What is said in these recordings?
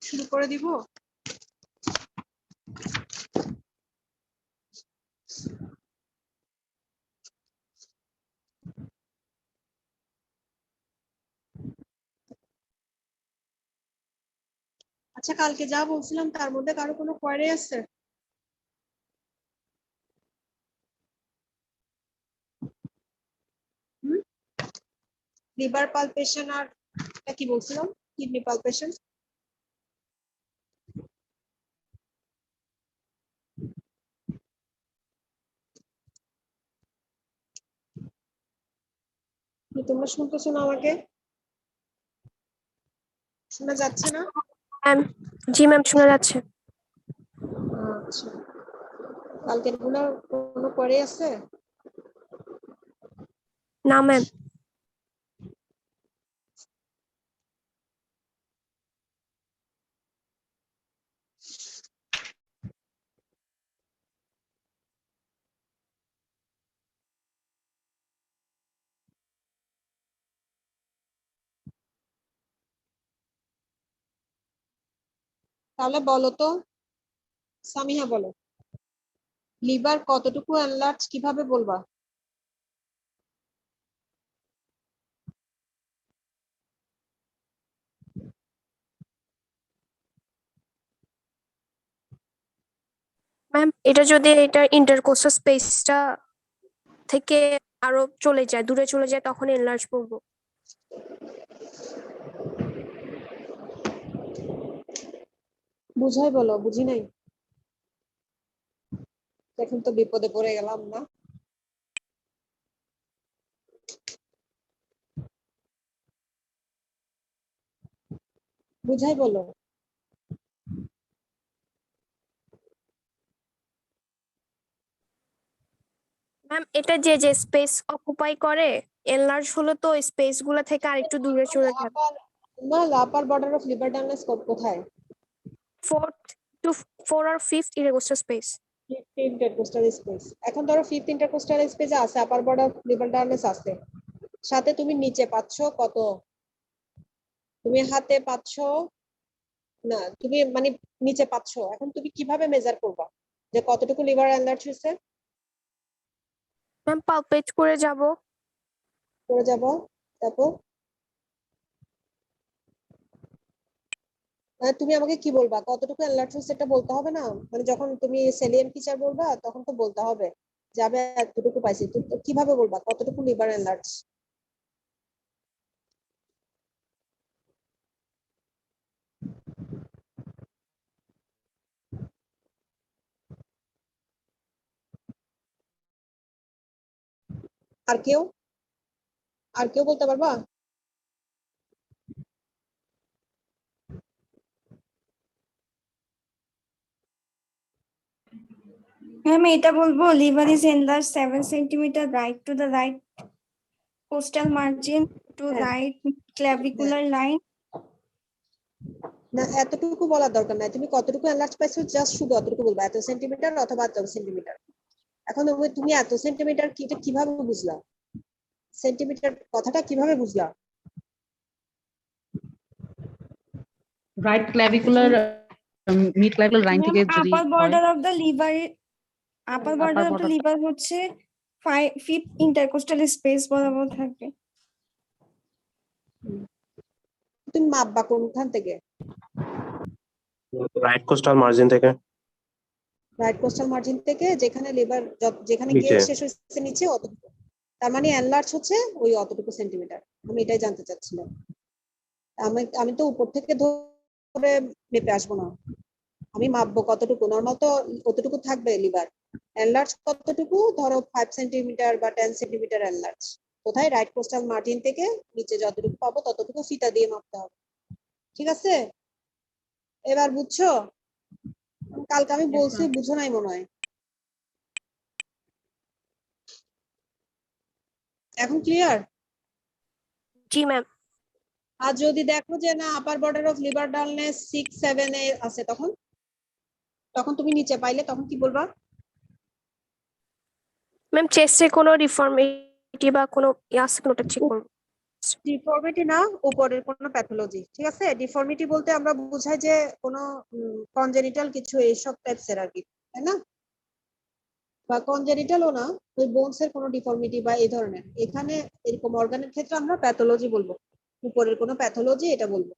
শুরু করে দিব। আচ্ছা, কালকে যা বলছিলাম তার মধ্যে কারো কোনো কোয়ারি আছে? লিভার পালপেশন আর কি বলছিলাম, কিডনি পালপেশন। তোমরা শুনতেছো না? আমাকে শোনা যাচ্ছে না? জি ম্যাম, শোনা যাচ্ছে। আচ্ছা, কালকের গুলো কোনো কোয়ারি আছে? না ম্যাম। তাহলে বলো তো সামিহা, বলো লিভার কতটুকু এনলার্জ কিভাবে বলবা? ম্যাম, এটা যদি এটা ইন্টারকোস্টাল স্পেসটা থেকে আরো চলে যায়, দূরে চলে যায়, তখন এনলার্জ বলবো। বুঝাই বলো, বুঝি নাই। এখন তো বিপদে পড়ে গেলাম না? বুঝাই বলো। ম্যাম, এটা যে যে স্পেস অকুপাই করে, এনলার্জ হলো তো স্পেস গুলো থেকে আরেকটু দূরে চলে যাবে। না, upper border of liver dullness কোথায়? 4th to 4 or 5th intercostal space. Fifth intercostal space. এখন ধরো ফিফথ ইন্টারকোস্টাল স্পেসে আছে, upper border of liver dullness আছে, সাথে তুমি নিচে পাচ্ছ কত? তুমি হাতে পাচ্ছ না, তুমি মানে নিচে পাচ্ছ। এখন তুমি কিভাবে মেজার করবা যে কতটুকু লিভার এনলার্জ হয়েছে? ম্যাম, পালপেট করে যাব। করে যাব, তারপর তুমি আমাকে কি বলবা কতটুকু এনলার্জ হয়েছে, এটা বলতে হবে না? মানে যখন তুমি সেলিয়াম ফিচার বলবা তখন তো বলতে হবে যে আমি এতটুকু পাইছি। তো কিভাবে বলবা কতটুকু লিভার এনলার্জ? আর কেউ, আর কেউ বলতে পারবা? আমি এটা বলবো, liver is enlarged 7 centimeter right to the right costal margin to right clavicular line. না, এতটুকু বলার দরকার নাই। তুমি কতটুকু এনলার্জ পাইছো জাস্ট শুধু অতটুকু বলবা, এত সেন্টিমিটার অথবা এত সেন্টিমিটার। এখন তুমি এত সেন্টিমিটার কি, এটা কিভাবে বুঝলা? সেন্টিমিটার কথাটা কিভাবে বুঝলা? Right clavicular mid clavicular line থেকে যদি upper border of the liver, upper border of the liver হচ্ছে 5th ইন্টারকোস্টাল স্পেস বরাবর থাকবে। তুমি মাপবা কোনখান থেকে? রাইট কোস্টাল মার্জিন থেকে। রাইট কোস্টাল মার্জিন থেকে, যেখানে লিভার যেখানে নিচে। গিয়ে শেষ হচ্ছে নিচে অতটুকু। তার মানে এনলার্জ হচ্ছে ওই অতটুকু সেন্টিমিটার। আমি এটাই জানতে চাচ্ছিলাম। আমি তো উপর থেকে ধরে মেপে আসবো না, আমি মাপবো কতটুকু। নর্মাল তো কতটুকু থাকবে লিভার, এনলার্জ কতটুকু, ধরো 5 সেন্টিমিটার বা 10 সেন্টিমিটার এনলার্জ। কোথায়? রাইট কোস্টাল মার্জিন থেকে নিচে যতটুকু পাবো ততটুকু ফিতা দিয়ে মাপতে হবে। ঠিক আছে, এবার বুঝছো? কালকে আমি বলছি, বুঝো নাই মনে হয়। এখন ক্লিয়ার? জি ম্যাম। আর যদি দেখো যে না, upper border of liver dullness 6-7 এ আছে, তখন তখন তুমি নিচে পাইলে তখন কি বলবা? ম্যাম, চেস্টে কোনো ডিফর্মিটি বা কোনো আছে কোনোটা চেক করব। ডিফর্মিটি না, উপরের কোনো প্যাথোলজি, ঠিক আছে? ডিফর্মিটি বলতে আমরা বুঝাই যে কোনো কনজেনিটাল কিছু এইসব টাইপসের আর কি, তাই না? বা কনজেনিটালও না, ওই বোনস এর কোনো ডিফর্মিটি বা এই ধরনের। এখানে এরকম অর্গানের ক্ষেত্রে আমরা প্যাথোলজি বলবো, উপরের কোনো প্যাথোলজি এটা বলবো।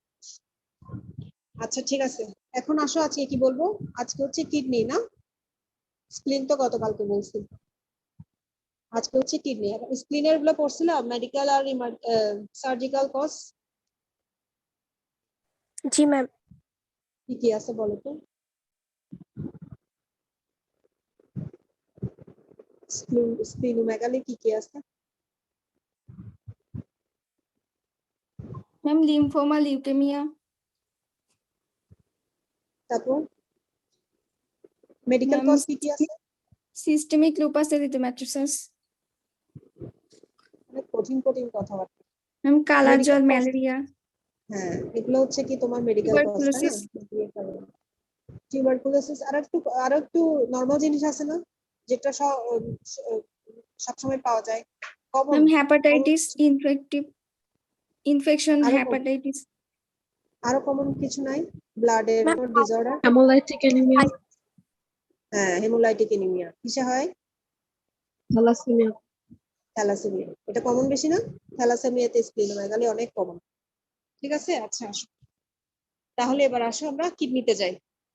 আচ্ছা ঠিক আছে, এখন আসো আজকে কি বলবো? আজকে হচ্ছে কিডনি না, স্প্লিন তো গতকালকে বলছি, আজকে হচ্ছে কিডনি। স্প্লিনের গুলো পড়ছিলাম, মেডিকেল আর সার্জিক্যাল কজ জি ম্যাম। কি কি আছে বলো তো? স্প্লিনোমেগালি কি কি আছে? ম্যাম লিম্ফোমা, লিউকেমিয়া, তারপর মেডিকেল ম্যাম কজ কি কি আছে? সিস্টেমিক লুপাস এরিথেমাটোসাস, অনেক কঠিন কঠিন কথাবার্তা। ম্যাম কালার Medical জ্বর, cause- ম্যালেরিয়া, হ্যাঁ, এগুলো হচ্ছে কি তোমার মেডিকেল কজ, তাই না? Tuberculosis. টিউবারকুলোসিস। আর একটু নরমাল জিনিস আছে না, যেটা সবসময় পাওয়া যায়, কমন? ম্যাম হেপাটাইটিস, ইনফেকশন, আরো হেপাটাইটিস, আরো কমন কিছু নাই? ব্লাডের ম্যাম ডিসঅর্ডার? হেমোলাইটিক অ্যানিমিয়া, হ্যাঁ, হেমোলাইটিক অ্যানিমিয়া কিসে হয়? থ্যালাসেমিয়া। থ্যালাসেমিয়া। এটা কমন বেশি না? থ্যালাসেমিয়াতে স্প্লিনোমেগালি অনেক কমন। ঠিক আছে, আচ্ছা আসো তাহলে এবার আসো আমরা কিডনিতে যাই।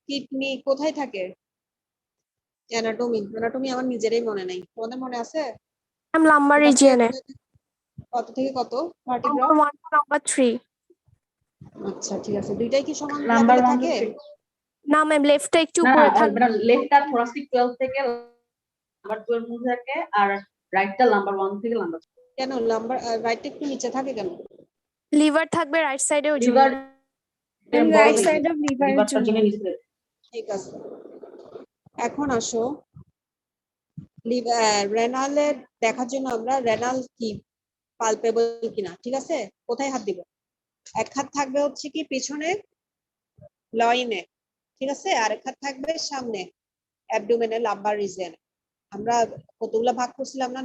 কিডনি কোথায় থাকে? অ্যানাটমি আমার নিজেরই মনে নাই, তোমাদের মনে আছে? ম্যাম লাম্বার এটা হচ্ছে রিজিয়নে, কত থেকে কত ভার্টিব্রা? Number 1 number 3। আচ্ছা ঠিক আছে, দুইটাই কি সমান নাম্বার লেভেলে 1 থাকে? 2 3। না ম্যাম, লেফটটা একটু না উপরে থাকবে। না, লেফটটা থোরাসিক 12 থেকে নাম্বার 12 মধ্যে থাকে, আর রাইটটা নাম্বার 1 থেকে নাম্বার 3। কেন নাম্বার রাইট একটু নিচে থাকে কেন? লিভার থাকবে রাইট সাইডে, ওই জন্য। লিভার ম্যাম বড় রাইট দেখবে, সাইড অফ লিভারের লিভারটার জন্য। জন্য নিচে থাকে। ঠিক আছে, এখন আসো রেনালের দেখার জন্য আমরা রেনাল কি পালপেবল কিনা, ঠিক আছে, কোথায় হাত দিব? এক হাত থাকবে হচ্ছে কি পিছনে লইনে, ঠিক আছে, আর এক হাত থাকবে সামনে অ্যাবডোমেনে, লাম্বার রিজিয়নে। আমরা কতগুলো ভাগ করছিলাম না,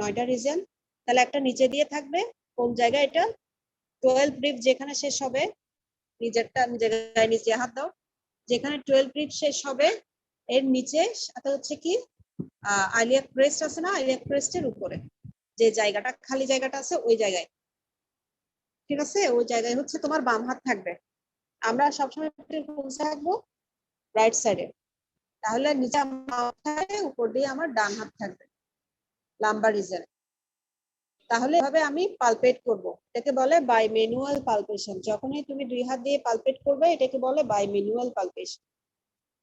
9টা রিজিয়ন। তাহলে একটা নিচে দিয়ে থাকবে, কোন জায়গায় এটা? 12 রিব যেখানে শেষ হবে, নিজেরটা নিজের গায়ে নিচে হাত দাও, যেখানে 12 রিব শেষ হবে এর নিচে সাথে হচ্ছে কি আইলিয়াক ক্রেস্ট আছে না, আইলিয়াক ক্রেস্টের উপরে যে জায়গাটা খালি জায়গাটা আছে ওই জায়গায়, ঠিক আছে, ওই জায়গায় হচ্ছে তোমার বাম হাত থাকবে। আমরা সবসময় কোন থাকবো? রাইট সাইডে। তাহলে নিচে মাথায় উপর দিয়ে আমার ডান হাত থাকবে লাম্বার রিজন। তাহলে এভাবে আমি পালপেট করব, এটাকে বলে বাই ম্যানুয়াল পালপেশন। যখনই তুমি দুই হাত দিয়ে পালপেট করবে এটাকে বলে বাই ম্যানুয়াল পালপেশন।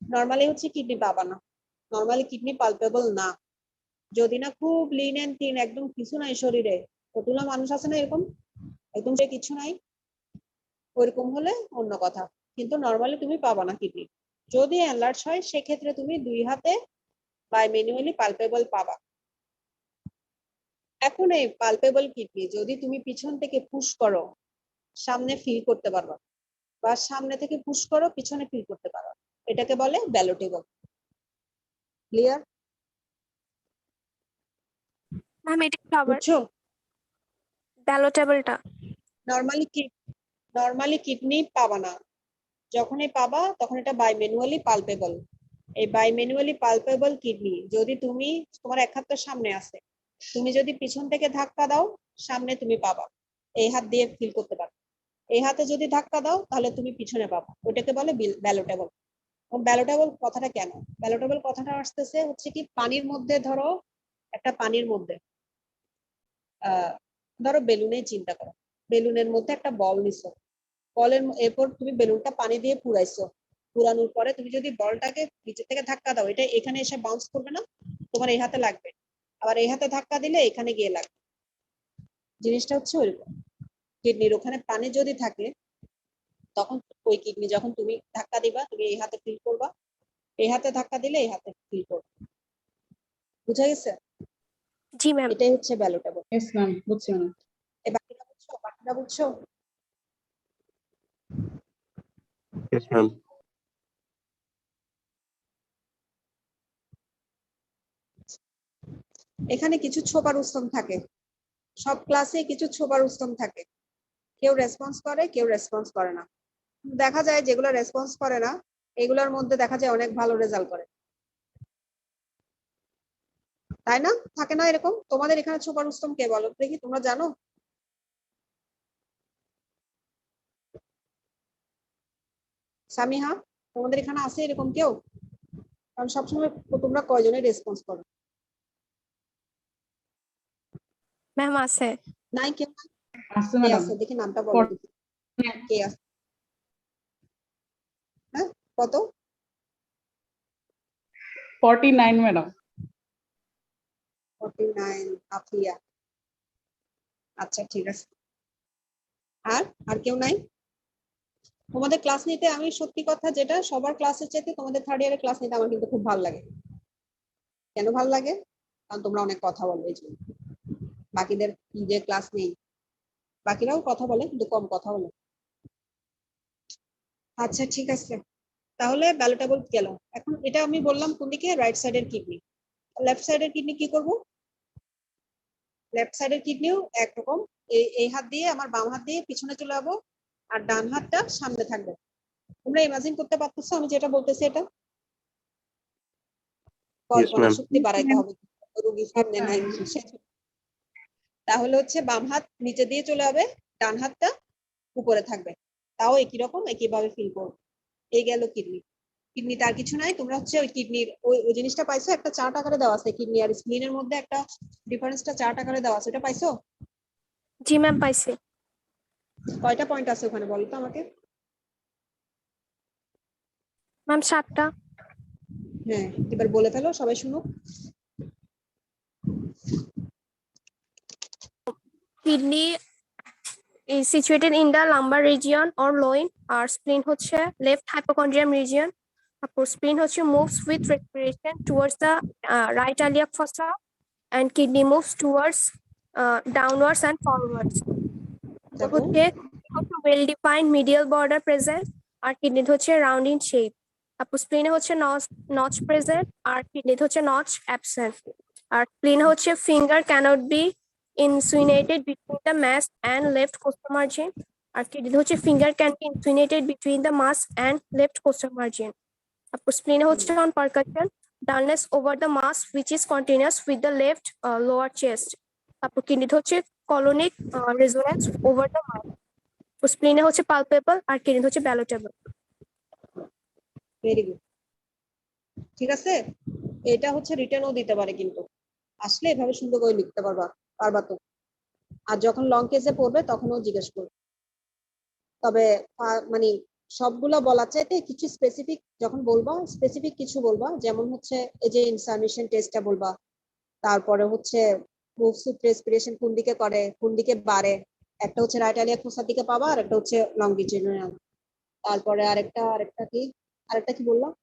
নরমালি হচ্ছে কিডনি পাবা না, নরমালি কিডনি পালপেবল না, যদি না খুব লিন এন্ড থিন, একদম কিছু নাই শরীরে, কতগুলো মানুষ আছে না এরকম, একদম যে কিছু নাই, ওইরকম হলে অন্য কথা, কিন্তু নরমালি তুমি পাবা না কিডনি। যদি এনলার্জ হয় সেক্ষেত্রে তুমি দুই হাতে বাই ম্যানুয়ালি পালপেবল পাবা। এখন এই পালপেবল কিডনি যদি তুমি পিছন থেকে পুশ করো সামনে ফিল করতে পারবা, বা সামনে থেকে পুশ করো পিছনে ফিল করতে পারবা, এটাকে বলে ব্যালোটেবল। ক্লিয়ার? ম্যাম এটা কি আবার বুঝছো? ব্যালোটেবলটা? নরমালি কিডনি পাবা না, যখনই পাবা তখন এটা বাই ম্যানুয়ালি পালপেবল। এই বাই ম্যানুয়ালি পালপেবল কিডনি যদি তুমি, তোমার এক হাতটা সামনে আছে, তুমি যদি পিছন থেকে ধাক্কা দাও সামনে তুমি পাবা, এই হাত দিয়ে ফিল করতে পারবে। এই হাতে যদি ধাক্কা দাও তাহলে তুমি পিছনে পাবা, ওটাকে বলে ব্যালোটেবল। ব্যালোটেবল কথাটা কেন? ব্যালোটেবল কথাটা আসতেছে হচ্ছে কি, পানির মধ্যে ধরো একটা পানির মধ্যে ধরো বেলুনে চিন্তা করো, বেলুনের মধ্যে একটা বল নিছো, বলের এরপর তুমি বেলুনটা পানি দিয়ে পুরাইছো, পুরানোর পরে তুমি যদি বলটাকে নিচে থেকে ধাক্কা দাও এটা এখানে এসে বাউন্স করবে না, তোমার এই হাতে লাগবে, আবার এই হাতে ধাক্কা দিলে এখানে গিয়ে লাগবে। জিনিসটা হচ্ছে ওইরকম, কিডনির ওখানে পানি যদি থাকে তখন ওই কিডনি যখন তুমি ধাক্কা দিবা তুমি এই হাতে ফিল করবা, এই হাতে ধাক্কা দিলে এই হাতে ফিল করবে। বুঝা গেছে? জি ম্যাম। এটাই হচ্ছে ব্যালোটেবল। ইয়েস ম্যাম, বুঝছি ম্যাম। এই বাকিটা বুঝছো? বাকিটা বুঝছো? Yes, ma'am. এখানে কিছু ছোপার উৎসব থাকে, সব ক্লাসে কিছু ছোপা রুস্তম থাকে, কেউ রেসপন্স করে কেউ রেসপন্স করে না। দেখা যায় যেগুলো রেসপন্স করে না এগুলোর মধ্যে দেখা যায় অনেক ভালো রেজাল্ট করে, তাই না? থাকে না এরকম? তোমাদের এখানে ছোপা রুস্তম কে বলো দেখি, তোমরা জানো? সামিহা, তোমাদের এখানে আছে এরকম কেউ? কারণ সবসময় তোমরা কয়জনের রেসপন্স করো? ম্যাম আছে। নাই কেউ? আছে কে ম্যাডাম। আছে দেখি নামটা বলো দেখি। কে আছে? হ্যাঁ, কত? 49 ম্যাডাম। 49 আফিয়া। আচ্ছা ঠিক আছে। আর আর কেউ নাই? তোমাদের ক্লাস নিতে আমি সত্যি কথা যেটা সবার ক্লাসের চাইতে তোমাদের থার্ড ইয়ারের ক্লাস নিতে আমার কিন্তু খুব ভালো লাগে। কেন ভালো লাগে? কারণ তোমরা অনেক কথা বলবে এই জন্য। বাকিদের কি যে ক্লাস নেই, বাকিরাও কথা বলে কিন্তু কম কথা বলে। আচ্ছা ঠিক আছে, তাহলে ব্যালোটেবল গেল। এখন এটা আমি বললাম কোন দিকে? রাইট সাইডের কিডনি। লেফট সাইডের কিডনি কি করব? লেফট সাইডের কিডনিও একরকম, এই হাত দিয়ে আমার বাম হাত দিয়ে পিছনে চলে যাবো আর ডান হাতটা সামনে থাকবে। তোমরা ইমাজিন করতে পারতেছো আমি যেটা বলতেছি? এটা কল্পনা ma'am. শক্তি বাড়াইতে হবে, রোগী সামনে নাই তাহলে হচ্ছে বাম হাত নিচে দিয়ে চলে যাবে, ডান হাতটা উপরে থাকবে, তাও একই রকম একইভাবে ফিল করো। এই গেল কিডনি। কিডনিতে আর কিছু নাই, তোমরা হচ্ছে ওই কিডনির ওই জিনিসটা পাইছো, একটা চার্ট আকারে দেওয়া আছে কিডনি আর স্প্লিনের মধ্যে একটা ডিফারেন্সটা চার্ট আকারে দেওয়া আছে, এটা পাইছো? জি ম্যাম পাইছি। কয়টা পয়েন্ট আছে ওখানে বলো তো আমাকে? ম্যাম 7টা। হ্যাঁ, এবার বলে ফেলো, সবাই শুনুক। Kidney is situated in the lumbar region or loin, R spleen হচ্ছে left hypochondrium region। তারপর spleen হচ্ছে moves with respiration towards the right iliac fossa, and kidney moves towards downwards and forwards. তারপর হচ্ছে well defined medial border present, আর kidney হচ্ছে round in shape। তারপর spleen হচ্ছে notch present, আর kidney হচ্ছে notch absent। আর spleen হচ্ছে finger cannot be insinuated between the mass and left costal margin, আর kidney হচ্ছে finger can be insinuated between the mass and left costal margin। তারপর spleen হচ্ছে on percussion dullness over the mass which is continuous with the left lower chest। তারপর kidney হচ্ছে colonic resonance over the mass। spleen হচ্ছে palpable আর kidney হচ্ছে palatable। Very good, ঠিক আছে। এটা হচ্ছে রিটেনও দিতে পারে, কিন্তু আসলে এভাবে সুন্দর করে লিখতে পারবা তো। আর যখন লং কেসে পড়বে তখনও জিজ্ঞেস করবে। তবে মানে সবগুলো বলার চাইতে কিছু স্পেসিফিক যখন বলবা, স্পেসিফিক কিছু বলবা, যেমন হচ্ছে এই যে ইনসার্নেশন টেস্টটা বলবা, তারপরে হচ্ছে মুভস উইথ রেসপিরেশন কোন দিকে করে কোন দিকে বাড়ে, একটা হচ্ছে রাইট আলিয়া ফোসার দিকে পাবা আর একটা হচ্ছে লংগিটিউডিনাল। তারপরে আরেকটা কি বললাম?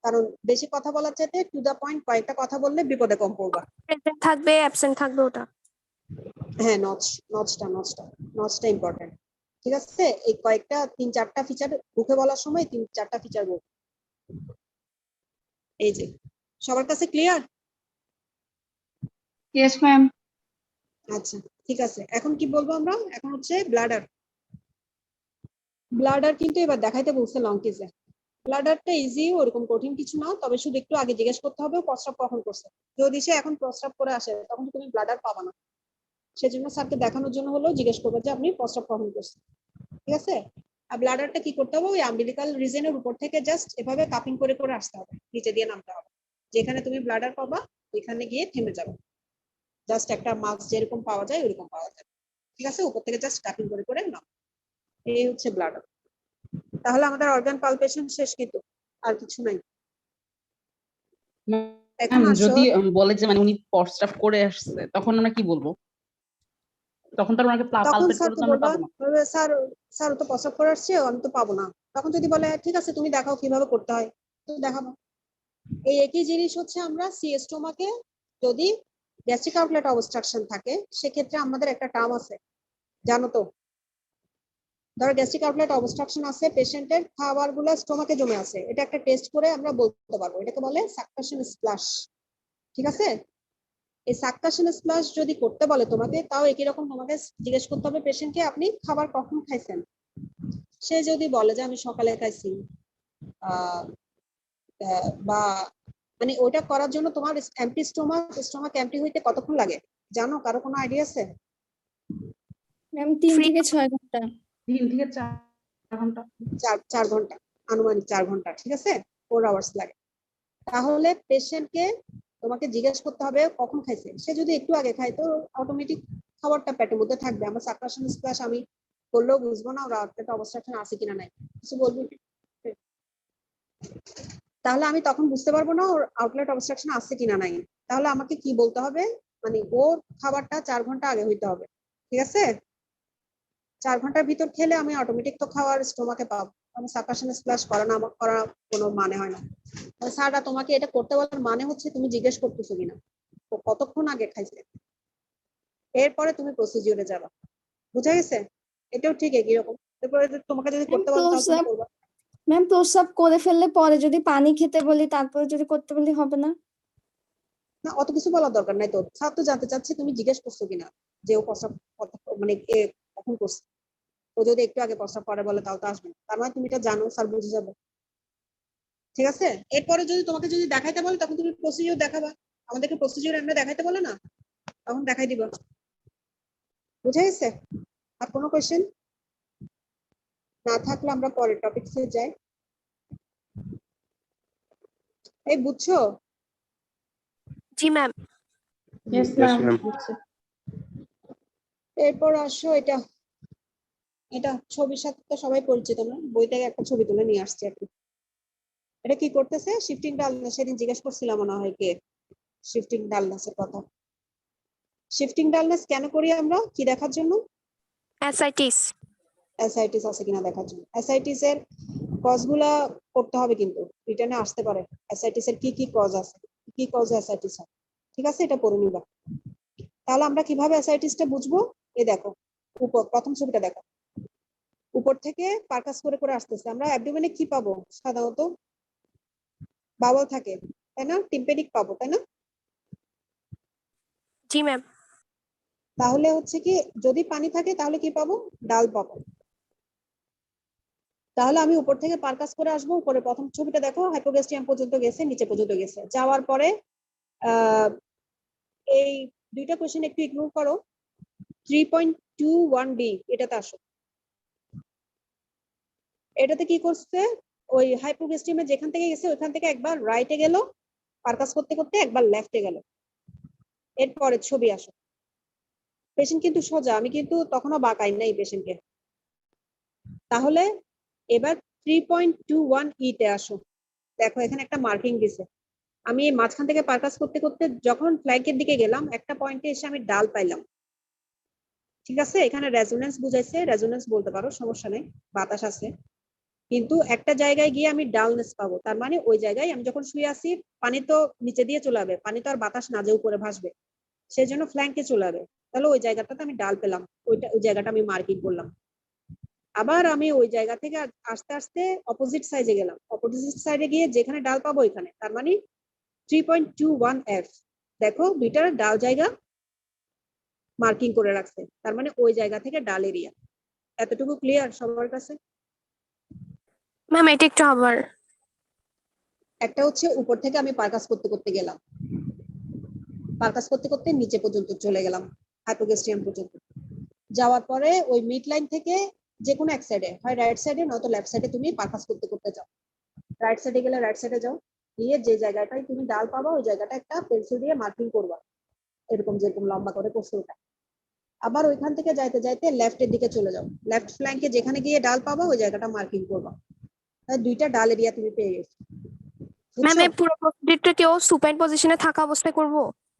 কারণ বেশি কথা বলার চাইতে টু দা পয়েন্ট কয়েকটা কথা বললে বিপদে কম পড়বা। প্রেজেন্ট থাকবে অ্যাবসেন্ট থাকবে ওটা। হ্যাঁ, নচটা ইম্পর্টেন্ট। ঠিক আছে, এই কয়েকটা 3-4টা ফিচার মুখে বলার সময় 3-4টা ফিচার বল। এই যে সবার কাছে ক্লিয়ার? Yes ma'am. আচ্ছা ঠিক আছে, এখন কি বলবো আমরা? এখন হচ্ছে ব্লাডার। ব্লাডার কিন্তু এবার দেখাইতে বলছে লং কেসে। ব্লাডারটা ইজি, ওরকম কঠিন কিছু না, তবে শুধু একটু আগে জিজ্ঞেস করতে হবে প্রস্রাব কখন করছে। যদি সে এখন প্রস্রাব করে আসে তখন তুমি ব্লাডার পাবা না, সেজন্য স্যারকে দেখানোর জন্য হলো জিজ্ঞেস করবে যে আপনি প্রস্রাব কখন করছেন। ঠিক আছে, আর ব্লাডারটা কি করতে হবে? ওই আম্বিলিকাল রিজনের উপর থেকে জাস্ট এভাবে কাপিং করে করে আসতে হবে, নিচে দিয়ে নামতে হবে। যেখানে তুমি ব্লাডার পাবা ওইখানে গিয়ে থেমে যাবে, জাস্ট একটা মাস্ক যেরকম পাওয়া যায় ওইরকম পাওয়া যায়। ঠিক আছে, উপর থেকে জাস্ট কাপিং করে করে নাম। এই হচ্ছে ব্লাডার। তাহলে আমাদের অর্গান পালপেশন শেষ, কিন্তু আর কিছু নাই। এখন আসো, যদি বলে যে মানে উনি প্রস্রাব করে আসছে তখন আমরা কি বলবো? তখন তো ওনাকে তখন পালপেট স্যার করে তো তো আমরা বলবা পাবো না। স্যার তো প্রস্রাব করে আসছে, আমি তো পাবো না। তখন যদি বলে ঠিক আছে তুমি দেখাও কিভাবে করতে হয়, তো দেখাবো। এই একই জিনিস হচ্ছে আমরা সিএস্টোমাকে যদি গ্যাস্ট্রিক আউটলেট অবস্ট্রাকশন থাকে সেক্ষেত্রে আমাদের একটা টার্ম আছে, জানো তো? ধরো গ্যাস্ট্রিক আউটলেট অবস্ট্রাকশন আছে, পেশেন্টের খাবারগুলো স্টোমাকে জমে আছে, এটা একটা টেস্ট করে আমরা বলতে পারবো, এটাকে বলে সাকশন স্প্লাশ। ঠিক আছে, এই সাকশন স্প্ল্যাশ যদি করতে বলে তোমাকে, তাও একই রকম তোমাকে জিজ্ঞেস করতে হবে পেশেন্টকে আপনি খাবার কখন খাইছেন। সে যদি বলে যে আমি সকালে খাইছি, বা মানে ওইটা করার জন্য তোমার এমটি স্টোমাক এমটি হইতে কতক্ষণ লাগে জানো? কারো কোনো আইডিয়া আছে? ম্যাম 3 থেকে 6 ঘন্টা। 3 থেকে 4 ঘন্টা। 4 ঘন্টা, আনুমানিক 4 ঘন্টা, ঠিক আছে, 4 আওয়ার্স লাগে। তাহলে পেশেন্টকে তোমাকে জিজ্ঞেস করতে হবে কখন খাইছে। সে যদি একটু আগে খায় তো অটোমেটিক খাবারটা পেটের মধ্যে থাকবে। আমার সাকশন স্প্ল্যাশ আমি করলেও বুঝবো না ওরা একটা অবস্ট্রাকশন আছে কিনা নাই, কিছু বলবি? তাহলে আমি তখন বুঝতে পারবো না ওর আউটলেট অবস্ট্রাকশন আছে কিনা নাই। তাহলে আমাকে কি বলতে হবে, মানে ওর খাবারটা 4 ঘন্টা আগে হইতে হবে, ঠিক আছে? 4 ঘন্টার ভিতর খেলে আমি অটোমেটিক তো খাওয়ার স্টোমাকে পাবো। আমি সাকশন স্প্ল্যাশ করা না করা কোনো মানে হয় না। স্যাররা তোমাকে এটা করতে বলার মানে হচ্ছে তুমি জিজ্ঞেস করতেছো কিনা ও কতক্ষণ আগে খাইছে, এরপরে তুমি প্রসিডিউরে যাবা। বুঝা গেছে? এটাও ঠিক একই রকম। তারপরে তোমাকে যদি করতে বলে তাহলে তুমি করবা ম্যাম প্রস্রাব করে ফেললে পরে যদি পানি খেতে বলি তারপরে যদি করতে বলি হবে না? না, অত কিছু বলার দরকার নাই তো। স্যার তো জানতে চাচ্ছে তুমি জিজ্ঞেস করছো কিনা যে ও প্রস্রাব মানে কখন করছে। ও যদি একটু আগে প্রস্রাব করে বলে তাও তো আসবে না, তার মানে তুমি এটা জানো, স্যার বুঝে যাবে, ঠিক আছে? এরপরে যদি তোমাকে যদি দেখাইতে বলে তখন তুমি প্রসিডিউর দেখাবা। আমাদেরকে প্রসিডিউর এমনি দেখাইতে বলে না, তখন দেখাই দিবা। বুঝা গেছে? আর কোনো কোয়েশ্চেন না থাকলে আমরা পরের টপিকসে যাই। এই বুঝছো? জি ma'am. Yes, Yes, ma'am. ma'am. এরপর আসো, এটা এটা ছবির সাথে তো সবাই পরিচিত না, বই থেকে একটা ছবি তুলে নিয়ে আসছি আর কি। এটা কি করতেছে? Shifting dullness. সেদিন জিজ্ঞেস করছিলাম মনে হয় কে শিফটিং ডালনেসের কথা। শিফটিং ডালনেস কেন করি আমরা? কি দেখার জন্য? অ্যাসাইটিস। অ্যাসাইটিস আছে কিনা দেখার জন্য। অ্যাসাইটিস এর কজগুলা করতে হবে, কিন্তু রিটার্নে আসতে পারে অ্যাসাইটিস এর কি কি কজ আছে, কি কজে অ্যাসাইটিস হয়, ঠিক আছে? এটা পড়ে নিবা। তাহলে আমরা কিভাবে অ্যাসাইটিসটা বুঝবো? এই দেখো, উপর প্রথম ছবিটা দেখো, উপর থেকে পারকাস করে করে আসতেছে। আমরা অ্যাবডোমেনে কি পাবো সাধারণত? বাওয়াল থাকে, তাই না? টিম্পেনিক পাবো, তাই না? জি ম্যাম। তাহলে হচ্ছে কি, যদি পানি থাকে তাহলে কি পাবো? ডাল পাবো। তাহলে আমি উপর থেকে পারকাস করে আসবো। উপরে প্রথম ছবিটা দেখো, হাইপোগ্যাস্ট্রিয়াম পর্যন্ত গেছে, নিচে পর্যন্ত গেছে। যাওয়ার পরে এই দুইটা কোশ্চেন একটু ইগনোর করো। 3.21 ডি এটাতে আসো। এটাতে কি করছে? ওই হাইপোগ্যাস্ট্রিয়ামে যেখান থেকে গেছে ওইখান থেকে একবার রাইটে গেল, পারকাস করতে করতে একবার লেফটে গেল। এরপরে ছবি আসো। পেশেন্ট কিন্তু সোজা, আমি কিন্তু তখনও বাঁকাই নাই পেশেন্টকে। তাহলে এবার 3.21 তে আসো। দেখো এখানে একটা মার্কিং দিছে। আমি এই মাঝখান থেকে পারকাস করতে করতে যখন ফ্ল্যাঙ্কের দিকে গেলাম, একটা পয়েন্টে এসে আমি ডাল পাইলাম, ঠিক আছে? এখানে রেজোনেন্স বুঝাইছে, রেজোনেন্স বলতে পারো, সমস্যা নেই, বাতাস আছে। কিন্তু একটা জায়গায় গিয়ে আমি ডালনেস পাবো, তার মানে ওই জায়গায় আমি যখন শুয়ে আছি পানি তো নিচে দিয়ে চলে যাবে, পানি তো আর বাতাস না যে উপরে ভাসবে, সেই জন্য ফ্ল্যাঙ্কে চলে যাবে। তাহলে ওই জায়গাটাতে আমি ডাল পেলাম, ওই জায়গাটা আমি মার্কিং করলাম। আবার আমি ওই জায়গা থেকে আস্তে আস্তে অপোজিট সাইডে গেলাম, অপোজিট সাইডে গিয়ে যেখানে ডাল পাবো ওইখানে, তার মানে 3.21 এফ। দেখো দুইটার ডাল জায়গা মার্কিং করে রাখছে, তার মানে ওই জায়গা থেকে ডাল এরিয়া। এতটুকু ক্লিয়ার সবার কাছে? ম্যাম এটা একটু আবার। একটা হচ্ছে উপর থেকে আমি পারকাস করতে করতে গেলাম, পারকাস করতে করতে নিচে পর্যন্ত চলে গেলাম, হাইপোগ্যাস্ট্রিয়াম পর্যন্ত। যাওয়ার পরে ওই মিড লাইন থেকে যে কোনো এক সাইডে, হয় রাইট সাইডে নয়তো লেফট সাইডে তুমি পারকাস করতে করতে যাও। রাইট সাইডে গেলে রাইট সাইডে যাও, গিয়ে যে জায়গাটায় তুমি ডাল পাবা ওই জায়গাটা একটা পেন্সিল দিয়ে মার্কিং করবা, এরকম যেরকম লম্বা করে করছো ওটা। আবার ওইখান থেকে যাইতে যাইতে লেফটের দিকে চলে যাও, লেফট ফ্ল্যাঙ্কে যেখানে গিয়ে ডাল পাবা ওই জায়গাটা মার্কিং করবা। দুইটা ডাল এরিয়া তুমি পেয়ে গেছো। ম্যাম বুঝছো? এই পুরো প্রসিডিউরটা কেউ সুপাইন পজিশনে থাকা অবস্থায় করব?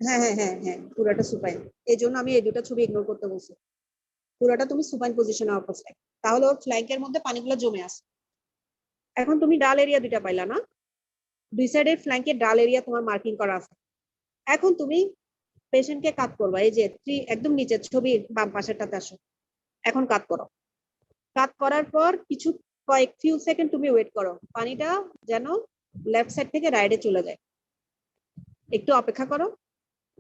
হ্যাঁ হ্যাঁ হ্যাঁ হ্যাঁ, পুরোটা সুপাইন। এই জন্য আমি এই দুটো ছবি ইগনোর করতে বলছি। পুরোটা তুমি সুপাইন পজিশনে অবস্থায়, তাহলে ওর ফ্ল্যাঙ্কের মধ্যে পানিগুলো জমে আসে। এখন তুমি ডাল এরিয়া দুইটা পাইলা না, দুই সাইডের ফ্ল্যাঙ্কের ডাল এরিয়া তোমার মার্কিং করা আছে। এখন তুমি পেশেন্টকে কাট করবা, এই যে একদম নিচের ছবির বাম পাশেরটাতে আসো। এখন কাট করো। কাট করার পর কিছু কয়েক ফিউ সেকেন্ড তুমি ওয়েট করো, পানিটা যেন লেফট সাইড থেকে রাইটে চলে যায়। একটু অপেক্ষা করো।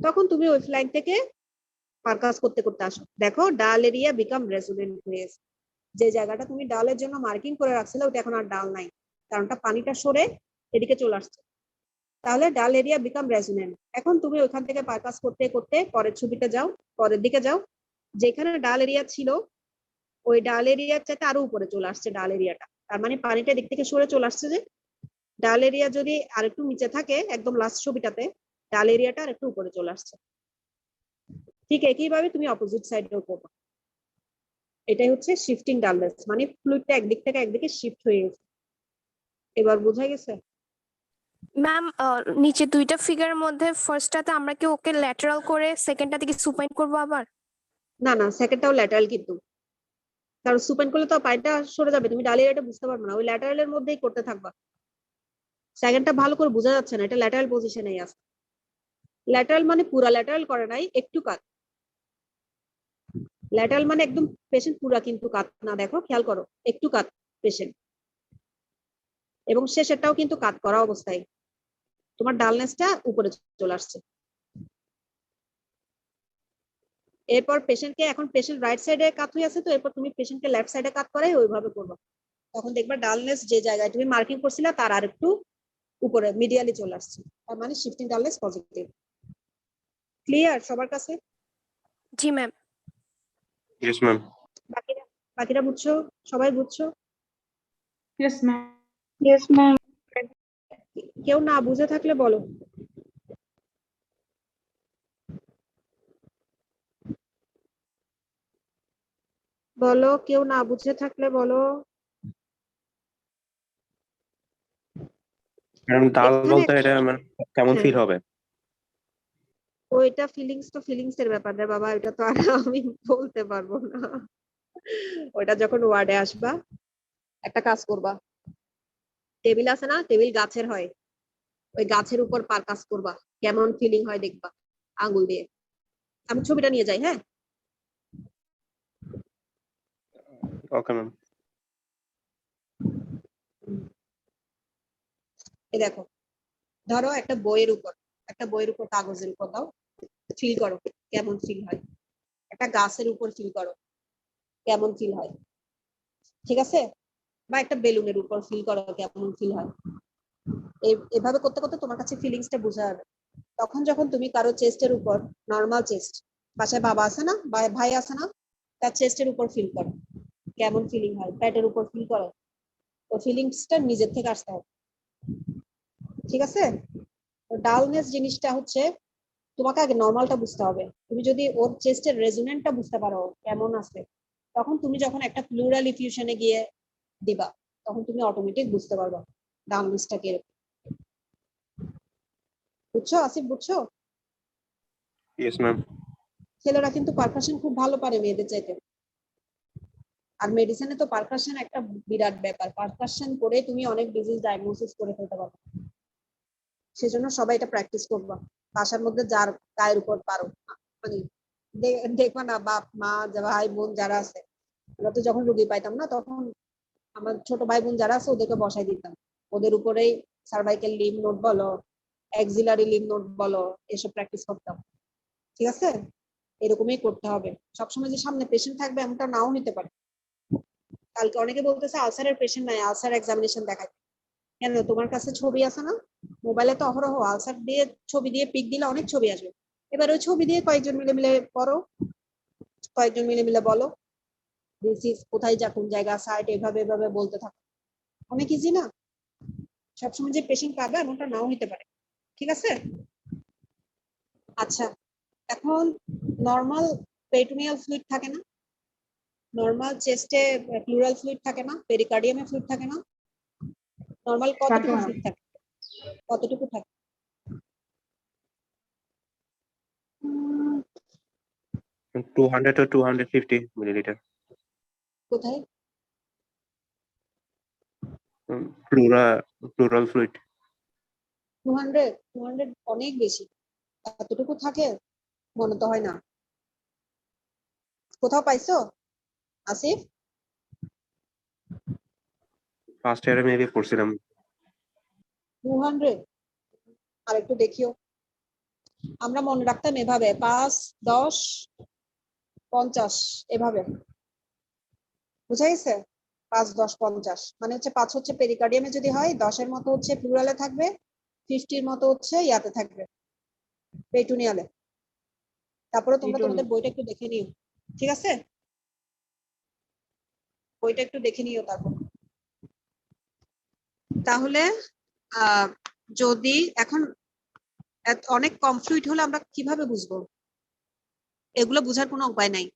তখন তুমি ওই লাইন থেকে পারকাস করতে করতে আসো, দেখো ডাল এরিয়া বিকাম রেজোনেন্ট ফেজ। যে জায়গাটা তুমি ডালের জন্য মার্কিং করে রাখছিলে ওটা এখন আর ডাল নাই, কারণটা পানিটা সরে এদিকে চলে আসছে, তাহলে ডাল এরিয়া বিকাম রেজোনেন্ট। এখন তুমি ওইখান থেকে পারকাস করতে করতে পরের ছবিতে যাও, পরের দিকে যাও, যেখানে ডাল এরিয়া ছিল ওই ডাল এরিয়ার চাইতে আরো উপরে চলে আসছে ডাল এরিয়াটা, তার মানে পানিটা দিক থেকে সরে চলে আসছে। যে ডাল এরিয়া যদি আরেকটু নিচে থাকে একদম লাস্ট ছবিটাতে, ডাল এরিয়াটা আরেকটু উপরে চলে আসছে। ঠিক একইভাবে তুমি অপোজিট সাইডেও করবে। এটাই হচ্ছে শিফটিং ডালনেস, মানে ফ্লুইডটা একদিক থেকে একদিকে শিফট হয়ে গেছে। এবার বোঝা গেছে? ম্যাম নিচে দুইটা ফিগারের মধ্যে ফার্স্টটাতে আমরা কি ওকে ল্যাটারাল করে সেকেন্ডটাতে কি সুপাইন করবো আবার? না না, সেকেন্ডটাও ল্যাটারাল কিন্তু, কারণ সুপেন করলে তো পাইটা সরে যাবে, তুমি ডাল এরিয়াটা বুঝতে পারবে না, ওই ল্যাটারালের মধ্যেই করতে থাকবা। সেকেন্ডটা ভালো করে বোঝা যাচ্ছে না, এটা ল্যাটারাল পজিশনেই আছে। ল্যাটারাল মানে পুরা ল্যাটারাল করে নাই, একটু কাত। ল্যাটারাল মানে একদম পেশেন্ট পুরা কিন্তু কাত না, দেখো খেয়াল করো, একটু কাত পেশেন্ট, এবং শেষেরটাও কিন্তু কাত করা অবস্থায় তোমার ডালনেসটা উপরে চলে আসছে। এরপর পেশেন্টকে, এখন পেশেন্ট রাইট সাইডে কাত হয়ে আছে, তো এরপর তুমি পেশেন্টকে লেফট সাইডে কাত করাই ওইভাবে করবো, তখন দেখবা ডালনেস যে জায়গায় তুমি মার্কিং করছিলা তার আর একটু উপরে মিডিয়ালি চলে আসছে, তার মানে শিফটিং ডালনেস পজিটিভ। ক্লিয়ার সবার কাছে? জি ম্যাম। Yes, ma'am. বাকিরা বাকিরা বুঝছো? সবাই বুঝছো? Yes, ma'am. Yes, ma'am. কেউ না বুঝে থাকলে বলো। বলো, কেউ না বুঝে থাকলে বলো। কারণ ডাল এখানে বলতে এটা মানে কেমন হ্যাঁ, ফিল হবে? ওইটা ফিলিংস তো ফিলিংস এর ব্যাপার রে বাবা, এটা তো আর আমি বলতে পারবো না। ওইটা যখন ওয়ার্ডে আসবা একটা কাজ করবা, টেবিল আছে না, টেবিল গাছের হয়, ওই গাছের উপর পার কাজ করবা, কেমন ফিলিং হয় দেখবা আঙ্গুল দিয়ে। আমি ছবিটা নিয়ে যাই, হ্যাঁ? Okay ma'am. এই দেখো, ধরো একটা বইয়ের উপর, একটা বইয়ের উপর কাগজের উপর দাও, ফিল করো কেমন ফিল হয়। একটা গাছের উপর ফিল করো কেমন ফিল হয়, ঠিক আছে? বা একটা বেলুনের উপর ফিল করো কেমন ফিল হয়। এভাবে করতে করতে তোমার কাছে ফিলিংসটা বোঝা যাবে। তখন যখন তুমি কারো চেস্টের উপর, নর্মাল চেস্ট, পাশে বাবা আছে না বা ভাই আছে না, তার চেস্টের উপর ফিল করো কেমন ফিলিং হয়, প্যাটের উপর ফিল করো, ও ফিলিংসটা নিজের থেকে আসতে হবে, ঠিক আছে? ডালনেস জিনিসটা হচ্ছে তোমাকে আগে নর্মালটা বুঝতে হবে। তুমি যদি ওর চেস্টের রেজোনেন্টটা বুঝতে পারো কেমন আছে, তখন তুমি যখন একটা প্লুরাল ইফিউশনে গিয়ে দিবা তখন তুমি অটোমেটিক বুঝতে পারবা ডালনেসটা কিরকম। বুঝছো আসিফ, বুঝছো? Yes ma'am. ছেলেরা কিন্তু পারকাশন খুব ভালো পারে মেয়েদের চাইতে, আর মেডিসিনে তো পারকাশন একটা বিরাট ব্যাপার, পারকাশন করে তুমি অনেক ডিজিজ ডায়াগনোসিস করে ফেলতে পারো। সেজন্য সবাই এটা প্র্যাকটিস করবা বাসার মধ্যে, যার গায়ের উপর পারো, মানে দেখবা না বাপ মা ভাই বোন যারা আছে, আমরা তো যখন রুগী পাইতাম না তখন আমার ছোট ভাই বোন যারা আছে ওদেরকে বসাই দিতাম, ওদের উপরেই সার্ভাইকেল লিম্ফ নোড বলো, অ্যাক্সিলারি লিম্ফ নোড বলো, এসব প্র্যাকটিস করতাম, ঠিক আছে? এরকমই করতে হবে, সবসময় যে সামনে পেশেন্ট থাকবে এমনটা নাও হতে পারে। কালকে অনেকে বলতেছে আলসারের পেশেন্ট নাই, আলসার এক্সামিনেশন দেখায়। কেন, তোমার কাছে ছবি আছে না? মোবাইলে তো অহরহ আলসার দিয়ে ছবি দিয়ে পিক দিলে অনেক ছবি আসবে। এবার ওই ছবি দিয়ে কয়েকজন মিলে মিলে পড়ো, কয়েকজন মিলে মিলে বলো ডিসিজ কোথায় যা কোন জায়গা সাইট, এভাবে এভাবে বলতে থাকো, অনেক ইজি না? সবসময় যে পেশেন্ট পাবে এমনটা নাও হতে পারে, ঠিক আছে? আচ্ছা, এখন নর্মাল পেরিটোনিয়াল ফ্লুইড থাকে না, নর্মাল চেস্টে প্লুরাল ফ্লুইড থাকে না, পেরিকার্ডিয়ামে ফ্লুইড থাকে না, নর্মাল কতটুকু ফ্লুইড থাকে, কতটুকু থাকে? 200 to 250 milliliter. কোথায়? Pleural fluid. 200 অনেক বেশি, এতটুকু থাকে মনে তো হয় না। কোথাও পাইছো আসিফ? ফার্স্ট ইয়ারে মেবি পড়ছিলাম। 200 আর একটু দেখিও। আমরা মনে রাখতাম এভাবে 5, 10, 50 এভাবে, বুঝা গেছে? 5, 10, 50 মানে হচ্ছে 5 হচ্ছে পেরিকার্ডিয়ামে যদি হয়, 10 এর মতো হচ্ছে প্লুরালে থাকবে, 50 এর মতো হচ্ছে ইয়াতে থাকবে, পেরিটোনিয়ালে। তারপরে তোমরা তোমাদের বইটা একটু দেখে নিও, ঠিক আছে? বইটা একটু দেখে নিও তারপর। তাহলে যদি এখন অনেক কম ফ্লুইড হলে আমরা কিভাবে বুঝবো? এগুলো বোঝার কোনো উপায় নাই।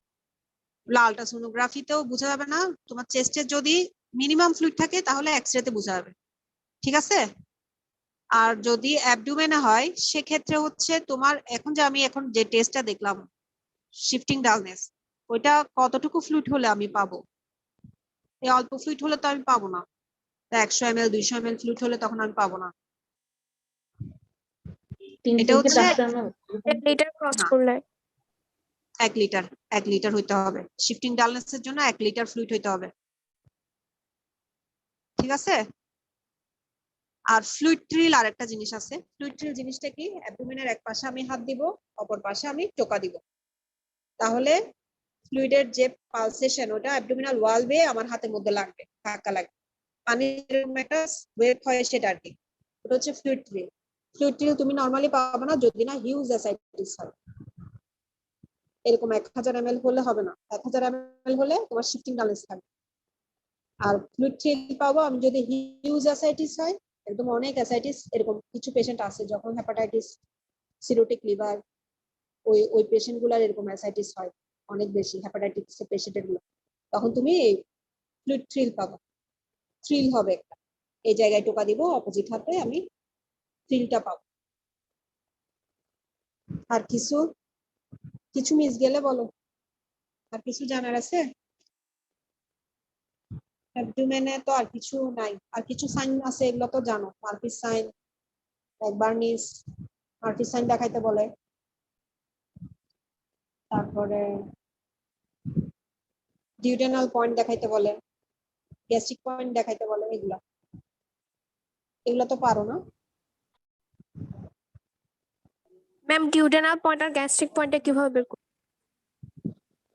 আল্ট্রাসোনোগ্রাফিতেও বোঝা যাবে না, তোমার চেস্টে যদি মিনিমাম ফ্লুইড থাকে তাহলে এক্সরেতে বোঝা যাবে, ঠিক আছে? আর যদি অ্যাবডোমেনে হয় সেক্ষেত্রে হচ্ছে তোমার এখন যে টেস্টটা দেখলাম শিফটিং ডালনেস, ওইটা কতটুকু ফ্লুইড হলে আমি পাবো? এই অল্প ফ্লুইড হলে তো আমি পাবো না, 100 ml 200 ml ফ্লুইড হলে তখন আমি পাবো না। 3 এটা থেকে হচ্ছে 10 ml। 1 লিটার ক্রস না। করলে 1 লিটার হইতে হবে শিফটিং ডালনেসের জন্য, 1 লিটার ফ্লুইড হইতে হবে, ঠিক আছে? আর ফ্লুইড থ্রিল আর একটা জিনিস আছে। ফ্লুইড থ্রিল জিনিসটা কি? অ্যাবডোমেনের এক পাশে আমি হাত দিব, অপর পাশে আমি টোকা দিব, তাহলে ফ্লুইডের যে পালসেশন ওটা অ্যাবডোমিনাল ওয়াল বেয়ে আমার হাতের মধ্যে লাগবে, ধাক্কা লাগবে, পানির একটা ওয়েভ হয় সেটা আর কি। ওটা হচ্ছে ফ্লুইড থ্রিল। ফ্লুইড থ্রিল তুমি নরমালি পাবে না যদি না হিউজ অ্যাসাইটিস হয়। এরকম 1000 ml হলে হবে না, 1000 ml হলে তোমার শিফটিং ডালনেস থাকবে। আর ফ্লুইড থ্রিল পাবো আমি যদি হিউজ অ্যাসাইটিস হয়, একদম অনেক অ্যাসাইটিস, এরকম কিছু পেশেন্ট আছে যখন হেপাটাইটিস, সিরোটিক লিভার, ওই পেশেন্ট গুলার এরকম অ্যাসাইটিস হয় অনেক বেশি, হেপাটাইটিস পেশেন্টের গুলো, তখন তুমি ফ্লুইড থ্রিল পাবো। থ্রিল হবে একটা, এই জায়গায় টোকা দিব, অপোজিট হাতে আমি থ্রিলটা পাবো। আর কিছু মিস গেলে বলো, আর কিছু জানার আছে? অ্যাবডোমেনে তো আর কিছু নাই, আর কিছু সাইন আছে এগুলো তো জানো, Murphy's sign, Burnes, Murphy's sign দেখাইতে বলে, তারপরে ডিউডেনাল পয়েন্ট দেখাইতে বলে, গ্যাস্ট্রিক পয়েন্ট দেখাইতে বলে, এগুলো তো পারো না? ম্যাম ডিউডেনাল পয়েন্ট আর গ্যাস্ট্রিক পয়েন্টটা কিভাবে বের করব?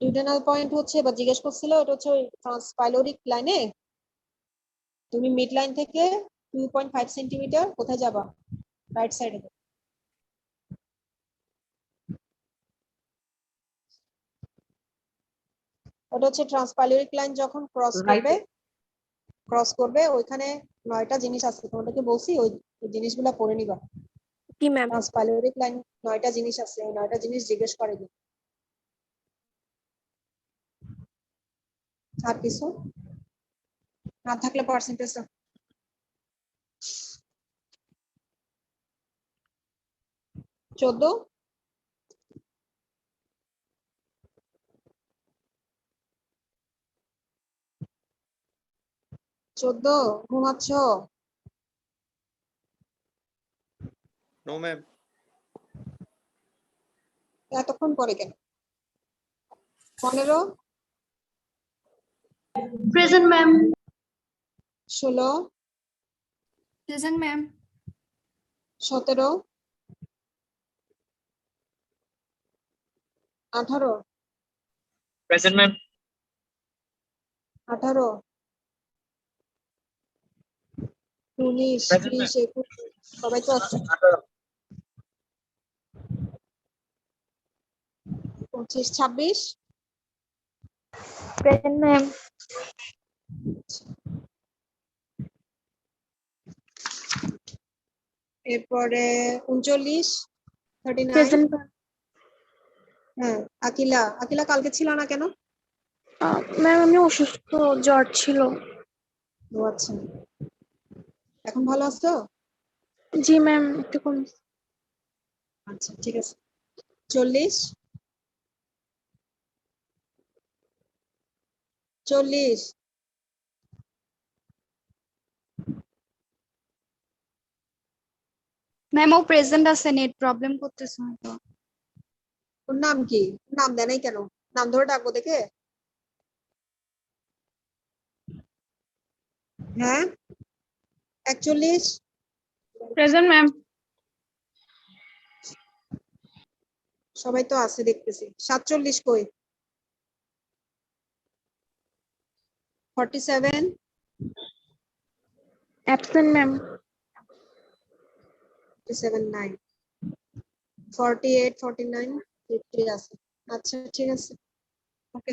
ডিউডেনাল পয়েন্ট হচ্ছে, এবার জিজ্ঞেস করছিল, এটা হচ্ছে ওই ট্রান্সপাইলোরিক লাইনে তুমি মিড লাইন থেকে 2.5 সেন্টিমিটার কোথায় যাবা? রাইট সাইডে। ওটা হচ্ছে ট্রান্সপাইলোরিক লাইন যখন ক্রস করবে ওইখানে 9টা জিনিস আছে, তোমাদেরকে বলছি ওই জিনিসগুলো পড়ে নিবা। কি ম্যাম? ট্রান্সপাইলোরিক লাইন 9টা জিনিস আছে, এই 9টা জিনিস জিজ্ঞেস করে দিই। আর কিছু না থাকলে পার্সেন্টেজ 14। ঘুমাচ্ছ? No, ma'am. এতক্ষণ পরে কেন? 15, Present, ma'am. 16, Present, ma'am. 17, 18, Present, ma'am. 18, 19, Present, 20, 21, সবাই তো আছে। 25, 26, প্রেজেন্ট ম্যাম। এরপরে 39, 39। প্রেজেন্ট হ্যাঁ, আকিলা কালকে ছিল না কেন? ম্যাম, আমি অসুস্থ, জ্বর ছিল। ও আচ্ছা, এখন ভালো আছো? জি ম্যাম, একটু কম। আচ্ছা ঠিক আছে। 40, 40, ম্যাম ও প্রেজেন্ট আছে, নেট প্রবলেম করতেছে হয়তো। ওর নাম কি? নাম দেয় নাই কেন? নাম ধরে ডাকবো দেখে। হ্যাঁ, 41, প্রেজেন্ট ম্যাম। সবাই তো আছে দেখতেছি 47 কই 47 Absent, ma'am. 47 9 48 49 50 আছে আচ্ছা ঠিক আছে ওকে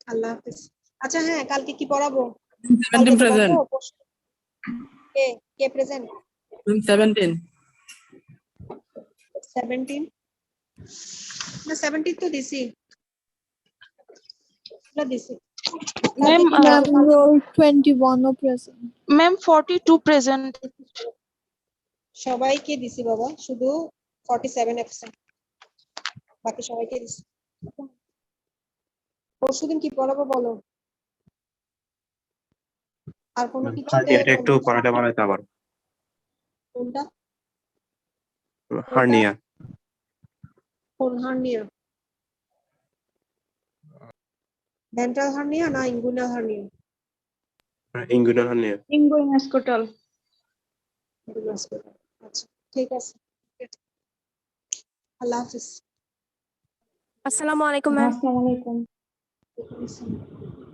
আল্লাহ হাফেজ আচ্ছা হ্যাঁ কালকে কি পড়াবো কালকে 17 তো present. পড়বো, কে কে প্রেজেন্ট 17. 17 না 17 তো দিছি না দিছি Ma'am, roll 21 or present. ma'am, 42 present. সবাইকে দিছি বাবা শুধু 47 অ্যাবসেন্ট বাকি সবাইকে দিছি পরশুদিন কি পড়াবো বলো আর কোনো কিছু এটা একটু পড়াতে বানাইতে আবার কোনটা হার্নিয়া কোন হার্নিয়া ডেন্টাল হার্নিয়া না inguinal hernia inguinal hernia Inguinal আচ্ছা ঠিক আছে আল্লাহ হাফিজ আসসালামু আলাইকুম ম্যাম Assalamualaikum. Assalamualaikum.